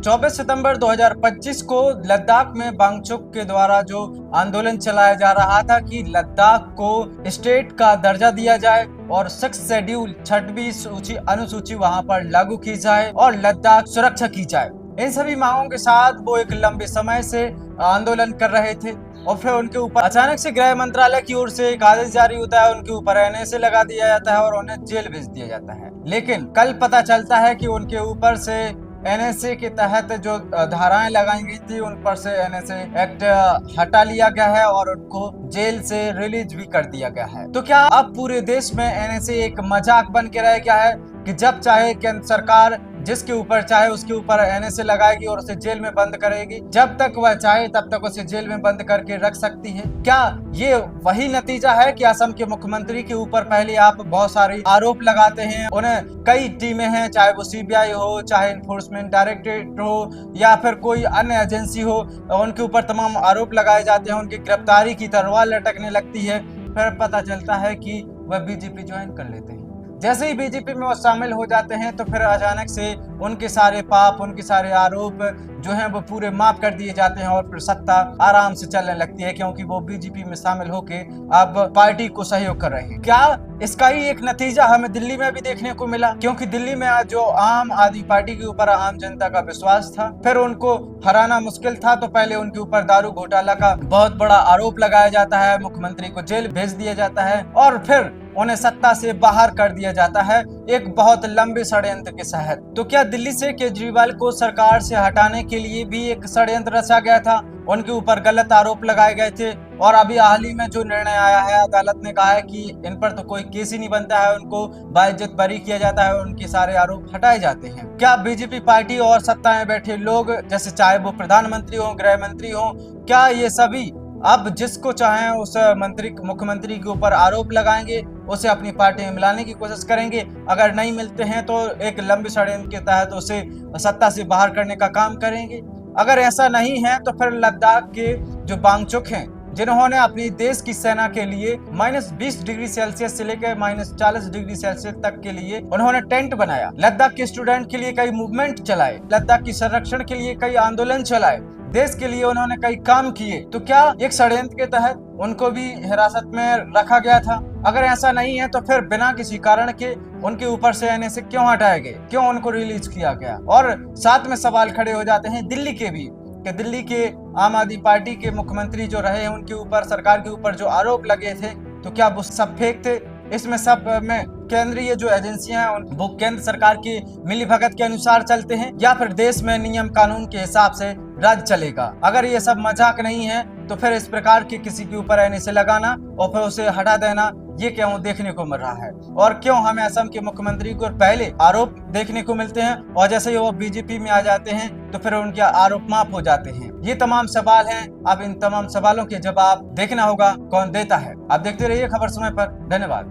24 सितंबर 2025 को लद्दाख में वांगचुक के द्वारा जो आंदोलन चलाया जा रहा था कि लद्दाख को स्टेट का दर्जा दिया जाए और 6 शेड्यूल 6वीं सूची अनुसूची वहां पर लागू की जाए और लद्दाख सुरक्षा की जाए। इन सभी मांगों के साथ वो एक लंबे समय से आंदोलन कर रहे थे और फिर उनके ऊपर अचानक से गृह मंत्रालय की ओर से एक आदेश जारी होता है, उनके ऊपर एनएसए लगा दिया जाता है और उन्हें जेल भेज दिया जाता है। लेकिन कल पता चलता है कि उनके ऊपर से एनएसए के तहत जो धाराएं लगाई गई थी उन पर से एनएसए एक्ट हटा लिया गया है और उनको जेल से रिलीज भी कर दिया गया है। तो क्या अब पूरे देश में एनएसए एक मजाक बन के रह गया है कि जब चाहे केंद्र सरकार जिसके ऊपर चाहे उसके ऊपर एनएसए लगाएगी और उसे जेल में बंद करेगी, जब तक वह चाहे तब तक उसे जेल में बंद करके रख सकती है? क्या ये वही नतीजा है कि असम के मुख्यमंत्री के ऊपर पहले आप बहुत सारे आरोप लगाते हैं, उन्हें कई टीमें हैं, चाहे वो सीबीआई हो, चाहे इन्फोर्समेंट डायरेक्टरेट हो या फिर कोई अन्य एजेंसी हो, उनके ऊपर तमाम आरोप लगाए जाते हैं, उनकी गिरफ्तारी की तलवार लटकने लगती है, फिर पता चलता है कि वह बीजेपी ज्वाइन कर लेते हैं। जैसे ही बीजेपी में वो शामिल हो जाते हैं तो फिर अचानक से उनके सारे पाप, उनके सारे आरोप जो हैं वो पूरे माफ कर दिए जाते हैं और फिर सत्ता आराम से चलने लगती है, क्योंकि वो बीजेपी में शामिल होके अब पार्टी को सहयोग कर रहे हैं। क्या इसका ही एक नतीजा हमें दिल्ली में भी देखने को मिला? क्योंकि दिल्ली में आज जो आम आदमी पार्टी के ऊपर आम जनता का विश्वास था, फिर उनको हराना मुश्किल था, तो पहले उनके ऊपर दारू घोटाला का बहुत बड़ा आरोप लगाया जाता है, मुख्यमंत्री को जेल भेज दिया जाता है और फिर उन्हें सत्ता से बाहर कर दिया जाता है एक बहुत लंबे षड्यंत्र के तहत। तो क्या दिल्ली से केजरीवाल को सरकार से हटाने के लिए भी एक षड्यंत्र रचा गया था? उनके ऊपर गलत आरोप लगाए गए थे और अभी हाल ही में जो निर्णय आया है, अदालत ने कहा है कि इन पर तो कोई केस ही नहीं बनता है, उनको बाइज्जत बरी किया जाता है, उनके सारे आरोप हटाए जाते हैं। क्या बीजेपी पार्टी और सत्ता में बैठे लोग, जैसे चाहे वो प्रधानमंत्री हो, गृह मंत्री हो, क्या ये सभी अब जिसको चाहें उस मुख्यमंत्री के ऊपर आरोप लगाएंगे, उसे अपनी पार्टी में मिलाने की कोशिश करेंगे? अगर नहीं मिलते हैं तो एक लंबे षड्यंत्र के तहत उसे सत्ता से बाहर करने का काम करेंगे। अगर ऐसा नहीं है तो फिर लद्दाख के जो वांगचुक हैं, जिन्होंने अपनी देश की सेना के लिए -20 डिग्री सेल्सियस से लेकर -40 डिग्री सेल्सियस तक के लिए उन्होंने टेंट बनाया, लद्दाख के स्टूडेंट के लिए कई मूवमेंट चलाए, लद्दाख की संरक्षण के लिए कई आंदोलन चलाए, देश के लिए उन्होंने कई काम किए, तो क्या एक षड्यंत्र के तहत उनको भी हिरासत में रखा गया था? अगर ऐसा नहीं है तो फिर बिना किसी कारण के उनके ऊपर से एनएसए क्यों हटाए गए, क्यों उनको रिलीज किया गया? और साथ में सवाल खड़े हो जाते हैं दिल्ली के भी कि दिल्ली के आम आदमी पार्टी के मुख्यमंत्री जो रहे हैं, उनके ऊपर, सरकार के ऊपर जो आरोप लगे थे, तो क्या वो सब फेक थे? इसमें सब में केंद्रीय जो एजेंसियां हैं वो केंद्र सरकार की मिलीभगत के अनुसार चलते हैं या फिर देश में नियम कानून के हिसाब से राज्य चलेगा? अगर ये सब मजाक नहीं है तो फिर इस प्रकार के किसी के ऊपर एनएसए लगाना और फिर उसे हटा देना, ये क्यों देखने को मिल रहा है? और क्यों हमें असम के मुख्यमंत्री को पहले आरोप देखने को मिलते हैं और जैसे ही वो बीजेपी में आ जाते हैं तो फिर उनके आरोप माफ हो जाते हैं? ये तमाम सवाल हैं। अब इन तमाम सवालों के जवाब देखना होगा कौन देता है। आप देखते रहिए खबर समय पर। धन्यवाद।